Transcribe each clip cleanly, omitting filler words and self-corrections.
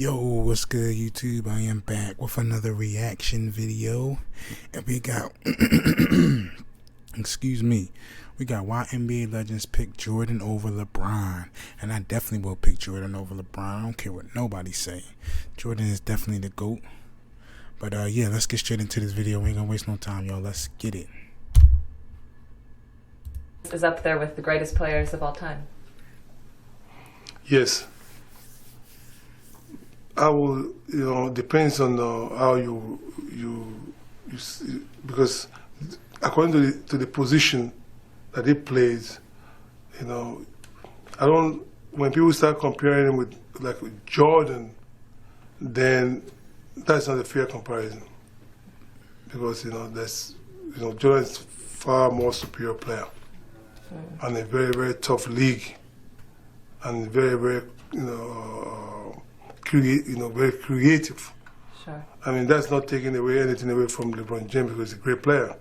Yo, what's good, YouTube? I am back with another reaction video, and we got excuse me, we got why NBA legends pick Jordan over LeBron. And I definitely will pick Jordan over LeBron. I don't care what nobody say. Jordan is definitely the GOAT. But yeah, let's get straight into this video. We ain't gonna waste no time, y'all. Let's get it. Is up there with the greatest players of all time. Yes. I will, depends on how you see, because according to the position that he plays, I don't, when people start comparing him with Jordan, then that's not a fair comparison, because Jordan is far more superior player and a very, very tough league, and very, very very creative. Sure. I mean, that's not taking anything away from LeBron James, because he's a great player,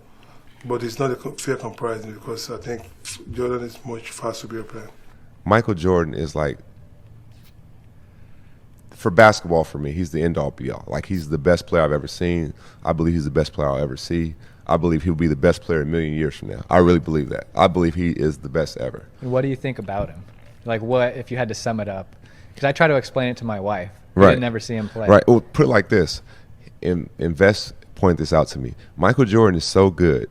but it's not a fair comparison, because I think Jordan is much far superior player. Michael Jordan is like, for basketball, for me, he's the end-all be-all. Like, he's the best player I've ever seen. I believe he's the best player I'll ever see. I believe he'll be the best player a million years from now. I really believe that. I believe he is the best ever. What do you think about him? Like, what, if you had to sum it up? Because I try to explain it to my wife. I didn't never see him play. Right. Well, put it like this. Invest point this out to me. Michael Jordan is so good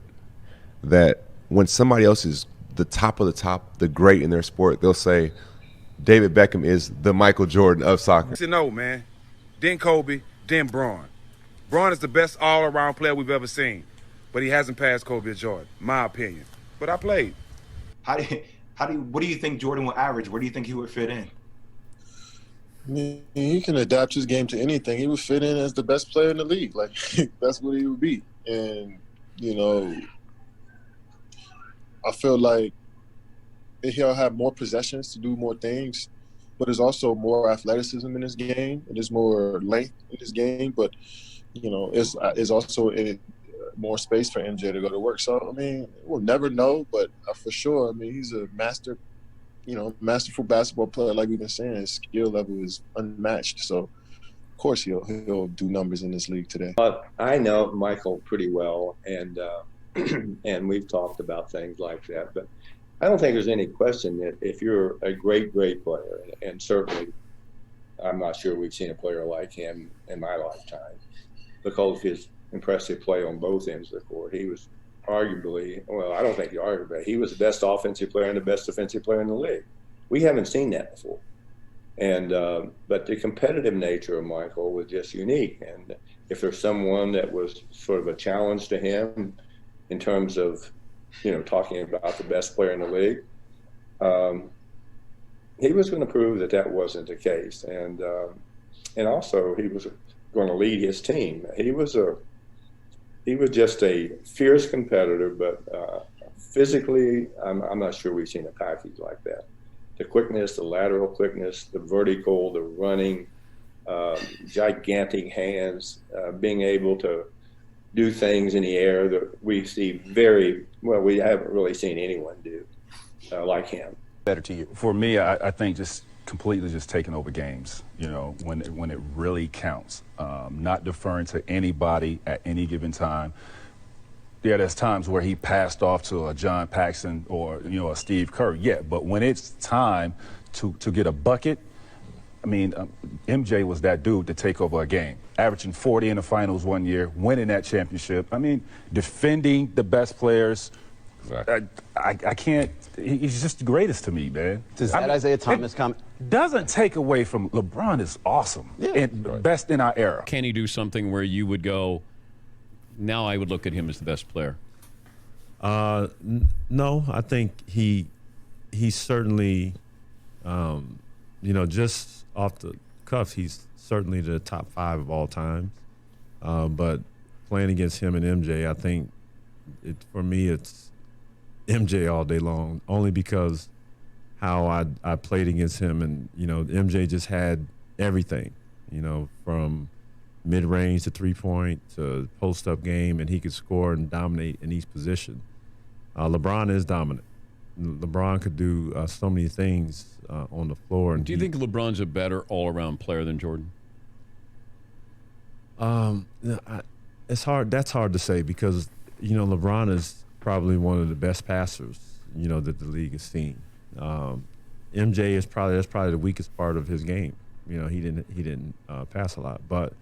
that when somebody else is the top of the top, the great in their sport, they'll say David Beckham is the Michael Jordan of soccer. No, man. Then Kobe, then Braun. Braun is the best all-around player we've ever seen, but he hasn't passed Kobe or Jordan, my opinion. But I played. What do you think Jordan will average? Where do you think he would fit in? I mean, he can adapt his game to anything. He would fit in as the best player in the league. Like, that's what he would be. And, I feel like he'll have more possessions to do more things, but there's also more athleticism in his game, and there's more length in his game, but, it's also more space for MJ to go to work. So, I mean, we'll never know, but for sure, I mean, he's a masterful basketball player. Like we've been saying, his skill level is unmatched. So, of course, he'll do numbers in this league today. I know Michael pretty well, and and we've talked about things like that. But I don't think there's any question that if you're a great player, and certainly I'm not sure we've seen a player like him in my lifetime, because of his impressive play on both ends of the court. He was arguably, well, I don't think he argued, but he was the best offensive player and the best defensive player in the league. We haven't seen that before. And but the competitive nature of Michael was just unique. And if there's someone that was sort of a challenge to him in terms of, talking about the best player in the league, he was going to prove that that wasn't the case. And also he was going to lead his team. He was just a fierce competitor, but physically, I'm not sure we've seen a package like that. The quickness, the lateral quickness, the vertical, the running, gigantic hands, being able to do things in the air that we see we haven't really seen anyone do like him. Better to you. For me, I think just completely just taking over games, when it really counts, not deferring to anybody at any given time. Yeah, there's times where he passed off to a John Paxson or, a Steve Kerr, yeah, but when it's time to get a bucket, I mean, MJ was that dude to take over a game, averaging 40 in the finals one year, winning that championship. I mean, defending the best players. Exactly. I can't. He's just the greatest to me, man. Does that Isaiah Thomas comment? Doesn't take away from LeBron is awesome. Yeah. And best in our era. Can he do something where you would go, now I would look at him as the best player? No, I think he certainly, just off the cuff, he's certainly the top 5 of all time. But playing against him and MJ, I think for me it's MJ all day long, only because how I played against him, and MJ just had everything, from mid-range to three-point to post-up game, and he could score and dominate in each position. LeBron is dominant. LeBron could do so many things on the floor. And do you think LeBron's a better all-around player than Jordan? It's hard. That's hard to say because LeBron is probably one of the best passers that the league has seen. MJ is probably the weakest part of his game. He didn't pass a lot, but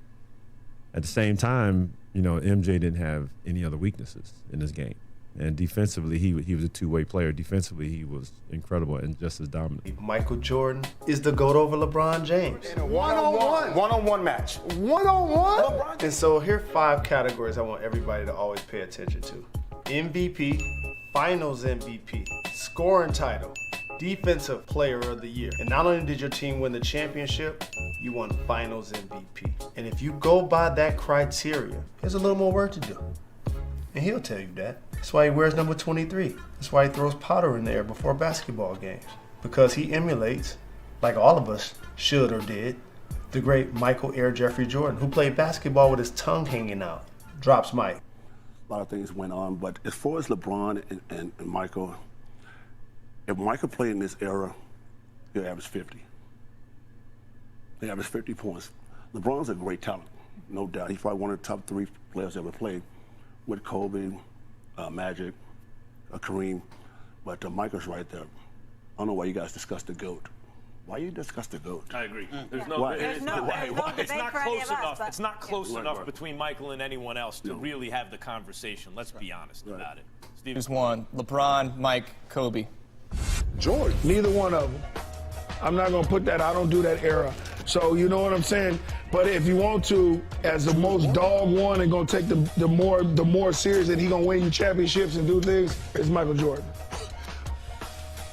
at the same time, MJ didn't have any other weaknesses in his game. And defensively, he was a two-way player. Defensively, he was incredible and just as dominant. Michael Jordan is the GOAT over LeBron James. In a one-on-one. One-on-one match. One-on-one? And so here are 5 categories I want everybody to always pay attention to. MVP, Finals MVP, scoring title, Defensive Player of the Year. And not only did your team win the championship, you won Finals MVP. And if you go by that criteria, there's a little more work to do. And he'll tell you that. That's why he wears number 23. That's why he throws powder in the air before basketball games. Because he emulates, like all of us should or did, the great Michael Air Jeffrey Jordan, who played basketball with his tongue hanging out. Drops Mike. A lot of things went on, but as far as LeBron and Michael, if Michael played in this era, he'll average 50. He averaged 50 points. LeBron's a great talent, no doubt. He's probably one of the top 3 players ever played with Kobe, Magic, Kareem, but Michael's right there. I don't know why you guys discuss the GOAT. Why you discuss the GOAT? I agree. There's no, why? it's not close enough. It's not close enough right. between Michael and anyone else to really have the conversation. Let's be honest about it. Steve. There's one. LeBron, Mike, Kobe. Jordan. Neither one of them. I'm not going to put that. I don't do that era. So you know what I'm saying? But if you want to, as the most dog one and going to take the more serious and he going to win you championships and do things, it's Michael Jordan.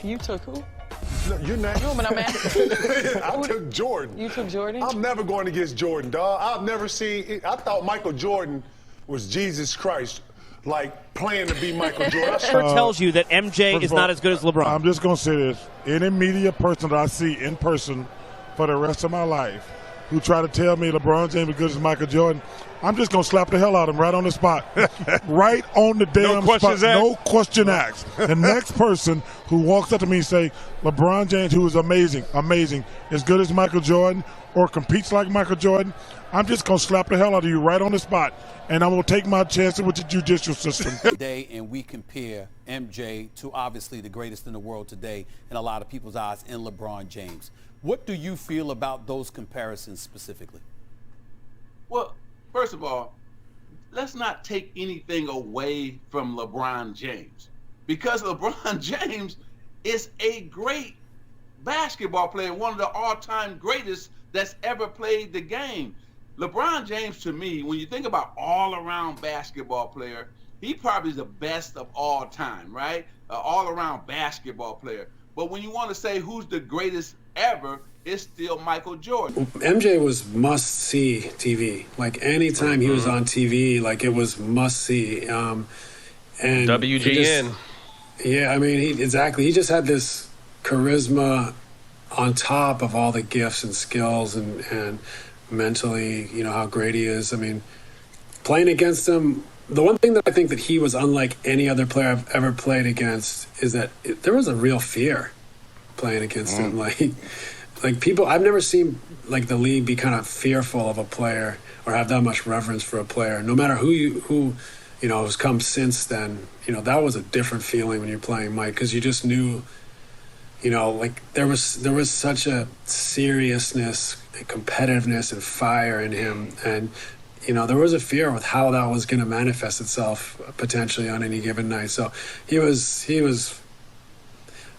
You took who? No, you're not. No, but I'm asking. I took Jordan. You took Jordan? I'm never going against Jordan, dog. I've never seen. I thought Michael Jordan was Jesus Christ, like playing to be Michael Jordan. tells you that MJ is not as good as LeBron. I'm just going to say this. Any media person that I see in person for the rest of my life who try to tell me LeBron James is good as Michael Jordan, I'm just going to slap the hell out of him right on the spot. Right on the damn spot. No question asked. The next person who walks up to me and say, LeBron James, who is amazing, as good as Michael Jordan or competes like Michael Jordan, I'm just going to slap the hell out of you right on the spot. And I'm going to take my chances with the judicial system. Today, and we compare MJ to obviously the greatest in the world today in a lot of people's eyes in LeBron James. What do you feel about those comparisons specifically? Well, first of all, let's not take anything away from LeBron James, because LeBron James is a great basketball player, one of the all-time greatest that's ever played the game. LeBron James, to me, when you think about all-around basketball player, he probably is the best of all time, right? All-around basketball player. But when you want to say who's the greatest ever, it's still Michael Jordan. MJ was must-see TV. Like, anytime he was on TV, like, it was must-see. And WGN. Yeah, I mean, exactly. He just had this charisma on top of all the gifts and skills and mentally, how great he is. I mean, playing against him, the one thing that I think that he was unlike any other player I've ever played against is that there was a real fear playing against him. Like people, I've never seen like the league be kind of fearful of a player or have that much reverence for a player. No matter who has come since then, that was a different feeling when you're playing Mike, because you just knew, like there was such a seriousness and competitiveness and fire in him, and there was a fear with how that was going to manifest itself potentially on any given night. So he was.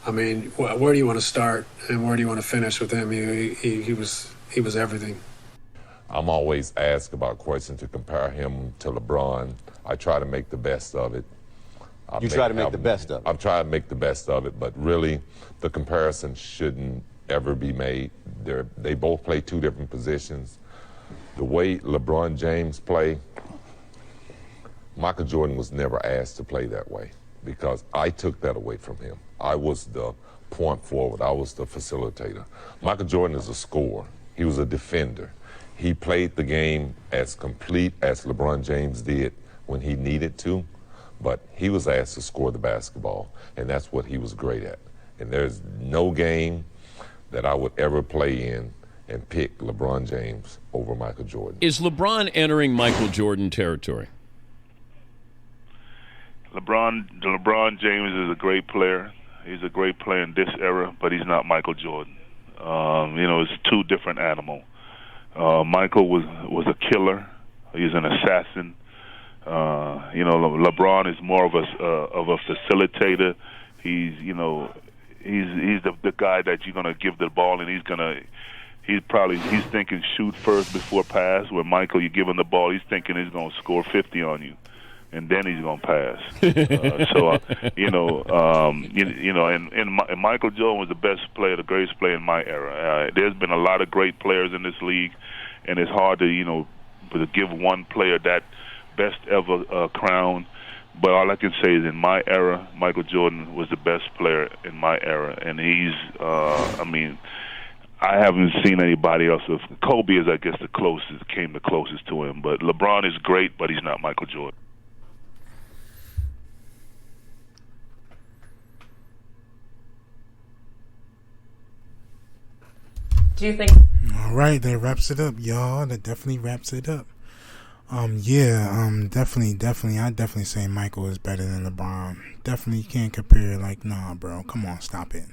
I mean, where do you want to start and where do you want to finish with him? He was everything. I'm always asked about questions to compare him to LeBron. I try to make the best of it. I'm trying to make the best of it, but really, the comparison shouldn't ever be made. They both play 2 different positions. The way LeBron James play, Michael Jordan was never asked to play that way, because I took that away from him. I was the point forward. I was the facilitator. Michael Jordan is a scorer. He was a defender. He played the game as complete as LeBron James did when he needed to, but he was asked to score the basketball, and that's what he was great at. And there's no game that I would ever play in and pick LeBron James over Michael Jordan. Is LeBron entering Michael Jordan territory? LeBron James is a great player. He's a great player in this era, but he's not Michael Jordan. It's two different animals. Michael was a killer. He's an assassin. LeBron is more of a facilitator. He's the guy that you're gonna give the ball, and he's thinking shoot first before pass. Where Michael, you give him the ball, he's thinking he's gonna score 50 on you, and then he's gonna pass. And Michael Jordan was the best player, the greatest player in my era. There's been a lot of great players in this league, and it's hard to give one player that best ever crown. But all I can say is in my era, Michael Jordan was the best player in my era, and he's I haven't seen anybody else. Kobe is, I guess, the closest to him. But LeBron is great, but he's not Michael Jordan. Do you think? All right, that wraps it up, y'all. That definitely wraps it up. Definitely. I definitely say Michael is better than LeBron. Definitely can't compare. Like, nah, bro. Come on, stop it.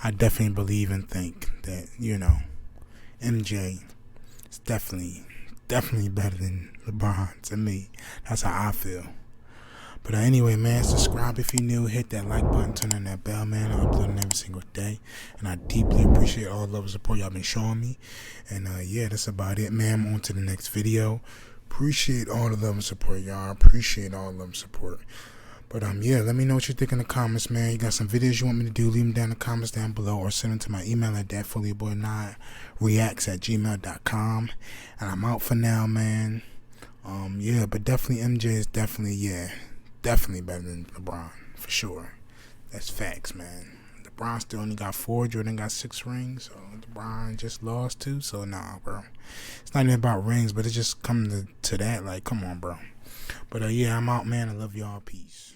I definitely believe and think that, MJ is definitely better than LeBron to me. That's how I feel. But anyway, man, subscribe if you're new. Hit that like button, turn on that bell, man. I'm uploading every single day. And I deeply appreciate all the love and support y'all been showing me. And, that's about it, man. I'm on to the next video. Appreciate all the love and support, y'all. Appreciate all the love and support. But, let me know what you think in the comments, man. You got some videos you want me to do, leave them down in the comments down below, or send them to my email at DATPHILLYBOINAHREACTS@gmail.com. And I'm out for now, man. But definitely MJ is definitely better than LeBron, for sure. That's facts, man. LeBron still only got 4, Jordan got 6 rings, so LeBron just lost 2, so nah, bro. It's not even about rings, but it just comes to that, like, come on, bro. But, I'm out, man. I love y'all. Peace.